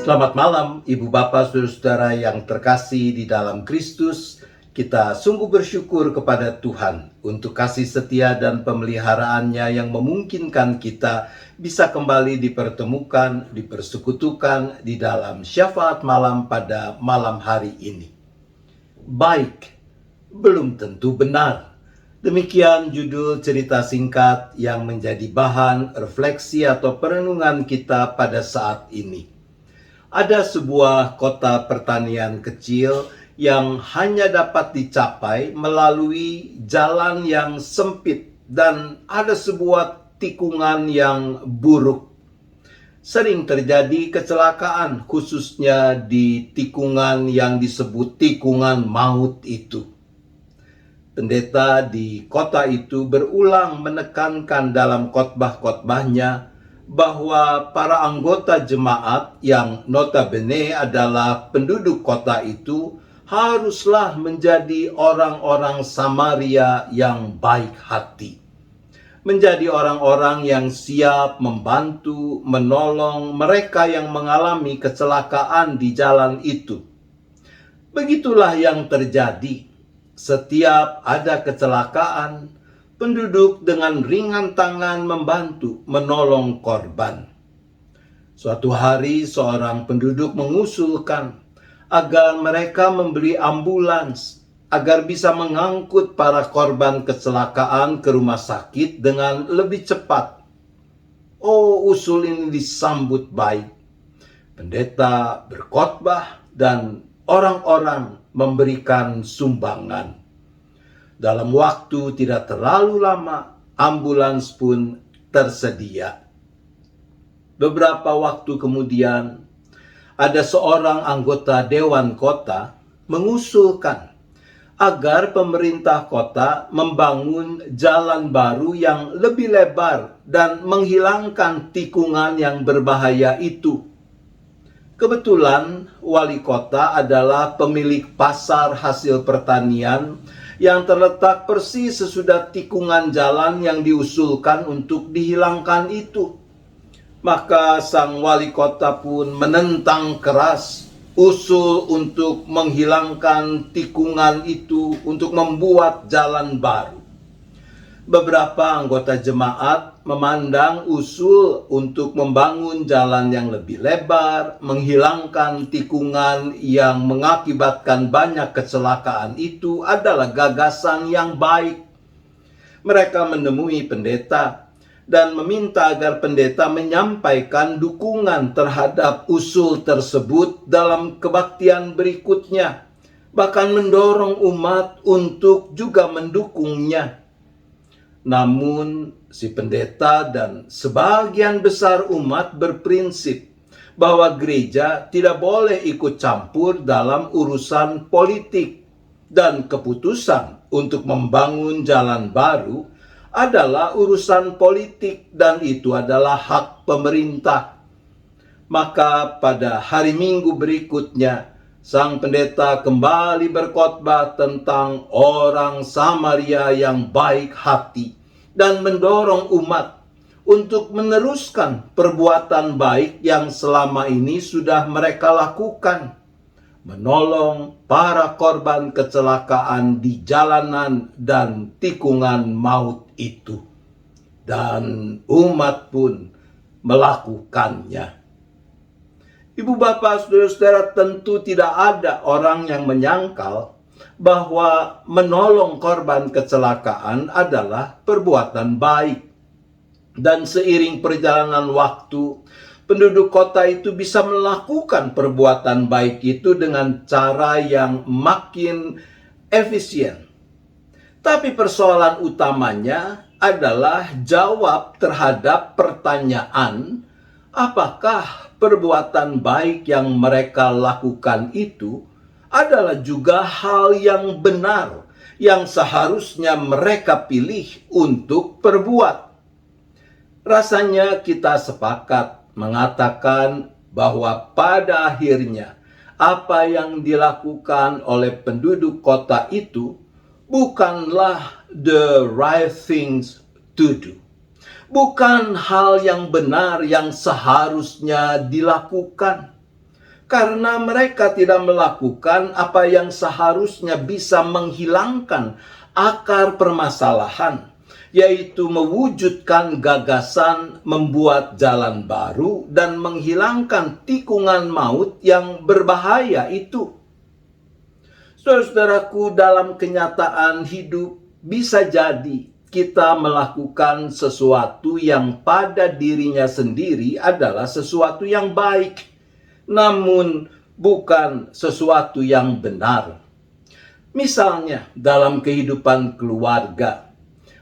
Selamat malam, Ibu Bapak, Saudara-saudara yang terkasih di dalam Kristus. Kita sungguh bersyukur kepada Tuhan untuk kasih setia dan pemeliharaannya yang memungkinkan kita bisa kembali dipertemukan, dipersekutukan di dalam syafaat malam pada malam hari ini. Baik, belum tentu benar. Demikian judul cerita singkat yang menjadi bahan refleksi atau perenungan kita pada saat ini. Ada sebuah kota pertanian kecil yang hanya dapat dicapai melalui jalan yang sempit dan ada sebuah tikungan yang buruk. Sering terjadi kecelakaan, khususnya di tikungan yang disebut tikungan maut itu. Pendeta di kota itu berulang menekankan dalam khotbah-khotbahnya bahwa para anggota jemaat yang notabene adalah penduduk kota itu haruslah menjadi orang-orang Samaria yang baik hati. Menjadi orang-orang yang siap membantu, menolong mereka yang mengalami kecelakaan di jalan itu. Begitulah yang terjadi. Setiap ada kecelakaan, penduduk dengan ringan tangan membantu menolong korban. Suatu hari seorang penduduk mengusulkan agar mereka membeli ambulans agar bisa mengangkut para korban kecelakaan ke rumah sakit dengan lebih cepat. Oh, usul ini disambut baik. Pendeta berkhotbah dan orang-orang memberikan sumbangan. Dalam waktu tidak terlalu lama, ambulans pun tersedia. Beberapa waktu kemudian, ada seorang anggota Dewan Kota mengusulkan agar pemerintah kota membangun jalan baru yang lebih lebar dan menghilangkan tikungan yang berbahaya itu. Kebetulan wali kota adalah pemilik pasar hasil pertanian yang terletak persis sesudah tikungan jalan yang diusulkan untuk dihilangkan itu. Maka sang wali kota pun menentang keras usul untuk menghilangkan tikungan itu, untuk membuat jalan baru. Beberapa anggota jemaat memandang usul untuk membangun jalan yang lebih lebar, menghilangkan tikungan yang mengakibatkan banyak kecelakaan itu adalah gagasan yang baik. Mereka menemui pendeta dan meminta agar pendeta menyampaikan dukungan terhadap usul tersebut dalam kebaktian berikutnya, bahkan mendorong umat untuk juga mendukungnya. Namun si pendeta dan sebagian besar umat berprinsip bahwa gereja tidak boleh ikut campur dalam urusan politik, dan keputusan untuk membangun jalan baru adalah urusan politik dan itu adalah hak pemerintah. Maka pada hari Minggu berikutnya, sang pendeta kembali berkhotbah tentang orang Samaria yang baik hati dan mendorong umat untuk meneruskan perbuatan baik yang selama ini sudah mereka lakukan, menolong para korban kecelakaan di jalanan dan tikungan maut itu. Dan umat pun melakukannya. Ibu bapak, saudara-saudara, tentu tidak ada orang yang menyangkal bahwa menolong korban kecelakaan adalah perbuatan baik. Dan seiring perjalanan waktu, penduduk kota itu bisa melakukan perbuatan baik itu dengan cara yang makin efisien. Tapi persoalan utamanya adalah jawab terhadap pertanyaan, apakah perbuatan baik yang mereka lakukan itu adalah juga hal yang benar yang seharusnya mereka pilih untuk perbuat. Rasanya kita sepakat mengatakan bahwa pada akhirnya apa yang dilakukan oleh penduduk kota itu bukanlah the right things to do. Bukan hal yang benar yang seharusnya dilakukan. karena mereka tidak melakukan apa yang seharusnya bisa menghilangkan akar permasalahan, yaitu mewujudkan gagasan membuat jalan baru dan menghilangkan tikungan maut yang berbahaya itu. Saudaraku, dalam kenyataan hidup bisa jadi kita melakukan sesuatu yang pada dirinya sendiri adalah sesuatu yang baik, namun bukan sesuatu yang benar. Misalnya dalam kehidupan keluarga,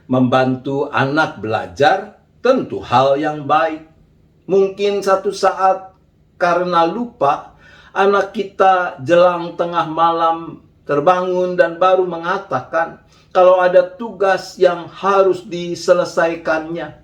membantu anak belajar tentu hal yang baik. Mungkin satu saat karena lupa, anak kita jelang tengah malam terbangun dan baru mengatakan kalau ada tugas yang harus diselesaikannya.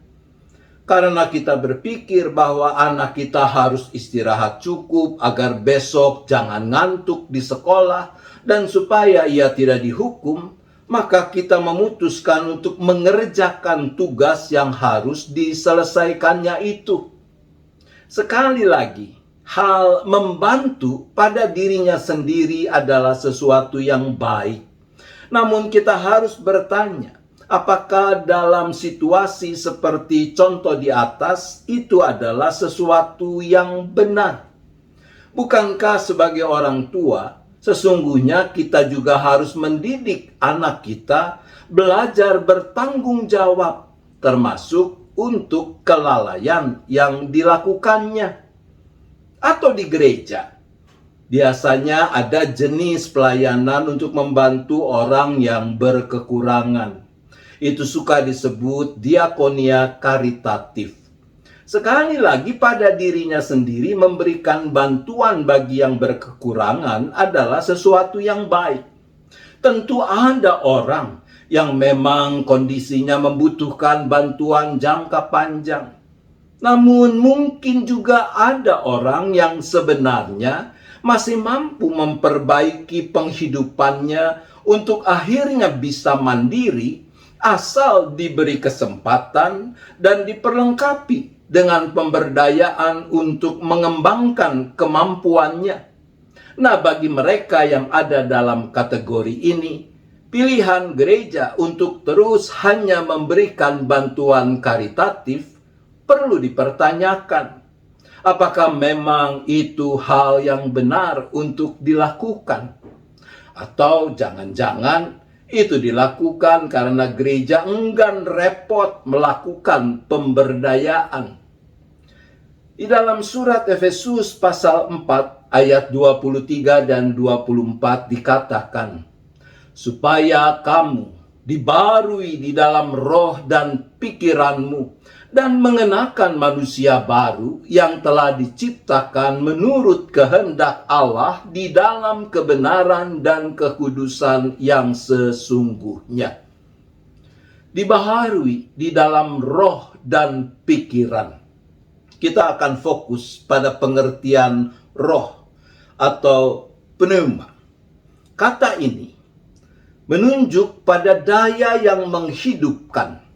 Karena kita berpikir bahwa anak kita harus istirahat cukup agar besok jangan ngantuk di sekolah dan supaya ia tidak dihukum, maka kita memutuskan untuk mengerjakan tugas yang harus diselesaikannya itu. Sekali lagi, hal membantu pada dirinya sendiri adalah sesuatu yang baik. Namun kita harus bertanya, apakah dalam situasi seperti contoh di atas itu adalah sesuatu yang benar? Bukankah sebagai orang tua, sesungguhnya kita juga harus mendidik anak kita belajar bertanggung jawab, termasuk untuk kelalaian yang dilakukannya? Atau di gereja, biasanya ada jenis pelayanan untuk membantu orang yang berkekurangan. Itu suka disebut diakonia karitatif. Sekali lagi, pada dirinya sendiri memberikan bantuan bagi yang berkekurangan adalah sesuatu yang baik. Tentu ada orang yang memang kondisinya membutuhkan bantuan jangka panjang. Namun mungkin juga ada orang yang sebenarnya masih mampu memperbaiki penghidupannya untuk akhirnya bisa mandiri asal diberi kesempatan dan diperlengkapi dengan pemberdayaan untuk mengembangkan kemampuannya. Nah, bagi mereka yang ada dalam kategori ini, pilihan gereja untuk terus hanya memberikan bantuan karitatif perlu dipertanyakan. Apakah memang itu hal yang benar untuk dilakukan? Atau jangan-jangan itu dilakukan karena gereja enggan repot melakukan pemberdayaan? Di dalam surat Efesus pasal 4 ayat 23 dan 24 dikatakan, supaya kamu dibarui di dalam roh dan pikiranmu, dan mengenakan manusia baru yang telah diciptakan menurut kehendak Allah di dalam kebenaran dan kekudusan yang sesungguhnya. Dibaharui di dalam roh dan pikiran. Kita akan fokus pada pengertian roh atau pneuma. Kata ini menunjuk pada daya yang menghidupkan,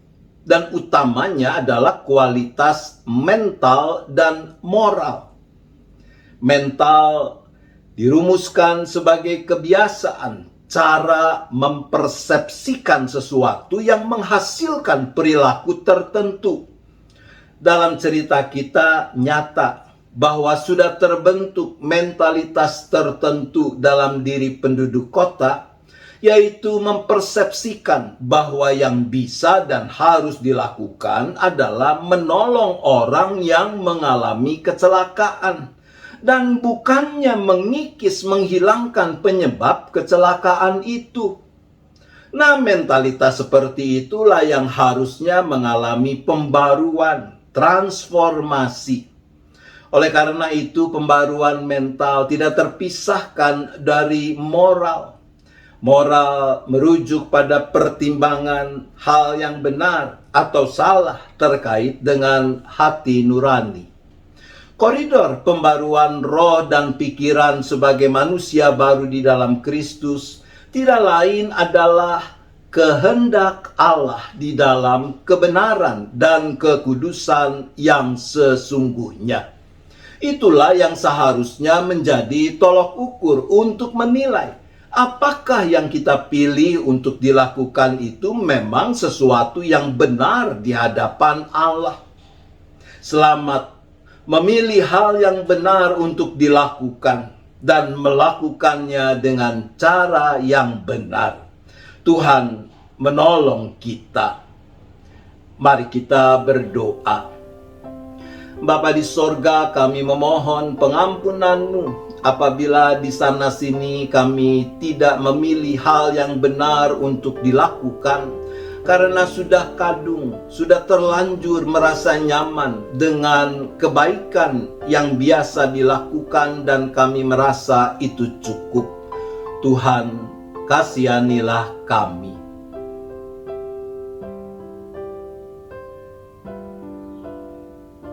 dan utamanya adalah kualitas mental dan moral. Mental dirumuskan sebagai kebiasaan, cara mempersepsikan sesuatu yang menghasilkan perilaku tertentu. Dalam cerita kita nyata bahwa sudah terbentuk mentalitas tertentu dalam diri penduduk kota, yaitu mempersepsikan bahwa yang bisa dan harus dilakukan adalah menolong orang yang mengalami kecelakaan, dan bukannya mengikis menghilangkan penyebab kecelakaan itu. Nah, mentalitas seperti itulah yang harusnya mengalami pembaruan, transformasi. Oleh karena itu, pembaruan mental tidak terpisahkan dari moral. Moral merujuk pada pertimbangan hal yang benar atau salah terkait dengan hati nurani. Koridor pembaruan roh dan pikiran sebagai manusia baru di dalam Kristus tidak lain adalah kehendak Allah di dalam kebenaran dan kekudusan yang sesungguhnya. Itulah yang seharusnya menjadi tolok ukur untuk menilai apakah yang kita pilih untuk dilakukan itu memang sesuatu yang benar di hadapan Allah. Selamat memilih hal yang benar untuk dilakukan dan melakukannya dengan cara yang benar. Tuhan menolong kita. Mari kita berdoa. Bapa di sorga, kami memohon pengampunan-Mu apabila di sana sini kami tidak memilih hal yang benar untuk dilakukan, karena sudah kadung, sudah terlanjur merasa nyaman dengan kebaikan yang biasa dilakukan dan kami merasa itu cukup. Tuhan, kasihanilah kami.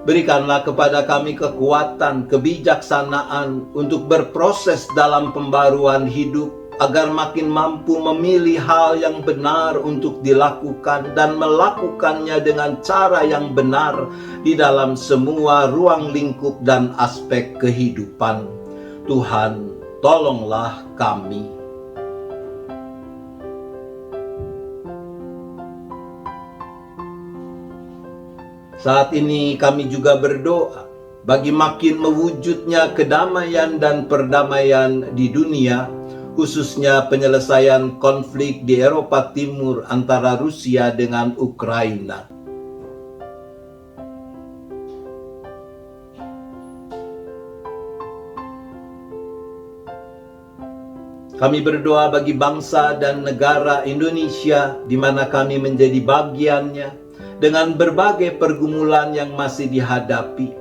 Berikanlah kepada kami kekuatan, kebijaksanaan untuk berproses dalam pembaruan hidup, agar makin mampu memilih hal yang benar untuk dilakukan dan melakukannya dengan cara yang benar di dalam semua ruang lingkup dan aspek kehidupan. Tuhan, tolonglah kami. Saat ini kami juga berdoa bagi makin mewujudnya kedamaian dan perdamaian di dunia, khususnya penyelesaian konflik di Eropa Timur antara Rusia dengan Ukraina. Kami berdoa bagi bangsa dan negara Indonesia di mana kami menjadi bagiannya, dengan berbagai pergumulan yang masih dihadapi.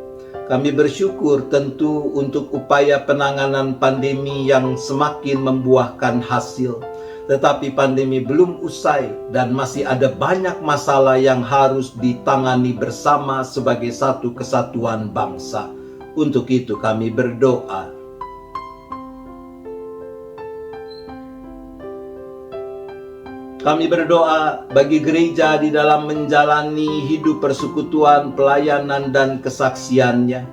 Kami bersyukur tentu untuk upaya penanganan pandemi yang semakin membuahkan hasil. Tetapi pandemi belum usai dan masih ada banyak masalah yang harus ditangani bersama sebagai satu kesatuan bangsa. Untuk itu kami berdoa. Kami berdoa bagi gereja di dalam menjalani hidup persekutuan, pelayanan, dan kesaksiannya,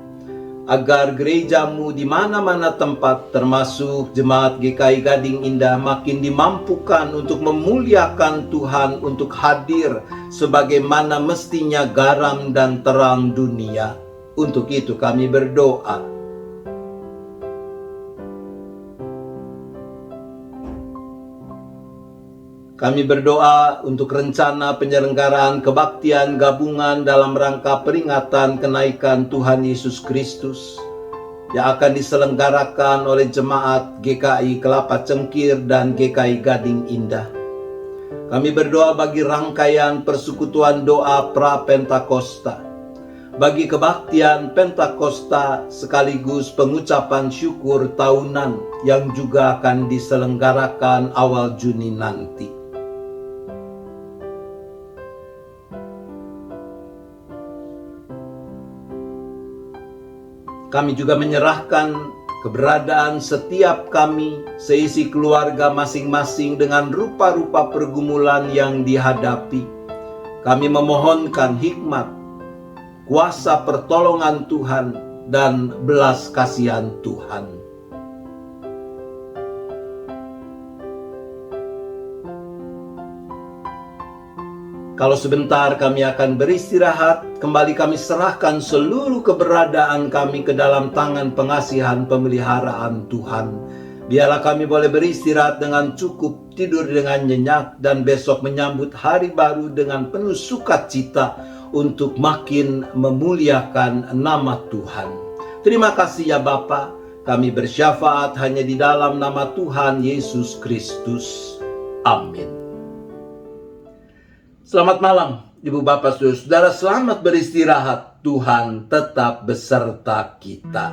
agar gerejamu di mana-mana tempat, termasuk jemaat GKI Gading Indah, makin dimampukan untuk memuliakan Tuhan, untuk hadir sebagaimana mestinya garam dan terang dunia. Untuk itu kami berdoa. Kami berdoa untuk rencana penyelenggaraan kebaktian gabungan dalam rangka peringatan kenaikan Tuhan Yesus Kristus yang akan diselenggarakan oleh jemaat GKI Kelapa Cengkir dan GKI Gading Indah. Kami berdoa bagi rangkaian persekutuan doa pra-Pentakosta, bagi kebaktian Pentakosta sekaligus pengucapan syukur tahunan yang juga akan diselenggarakan awal Juni nanti. Kami juga menyerahkan keberadaan setiap kami, seisi keluarga masing-masing dengan rupa-rupa pergumulan yang dihadapi. Kami memohonkan hikmat, kuasa pertolongan Tuhan, dan belas kasihan Tuhan. Kalau sebentar kami akan beristirahat, kembali kami serahkan seluruh keberadaan kami ke dalam tangan pengasihan pemeliharaan Tuhan. Biarlah kami boleh beristirahat dengan cukup, tidur dengan nyenyak, dan besok menyambut hari baru dengan penuh sukacita untuk makin memuliakan nama Tuhan. Terima kasih ya Bapa, kami bersyafaat hanya di dalam nama Tuhan Yesus Kristus. Amin. Selamat malam, Ibu Bapak Saudara-saudara, selamat beristirahat. Tuhan tetap beserta kita.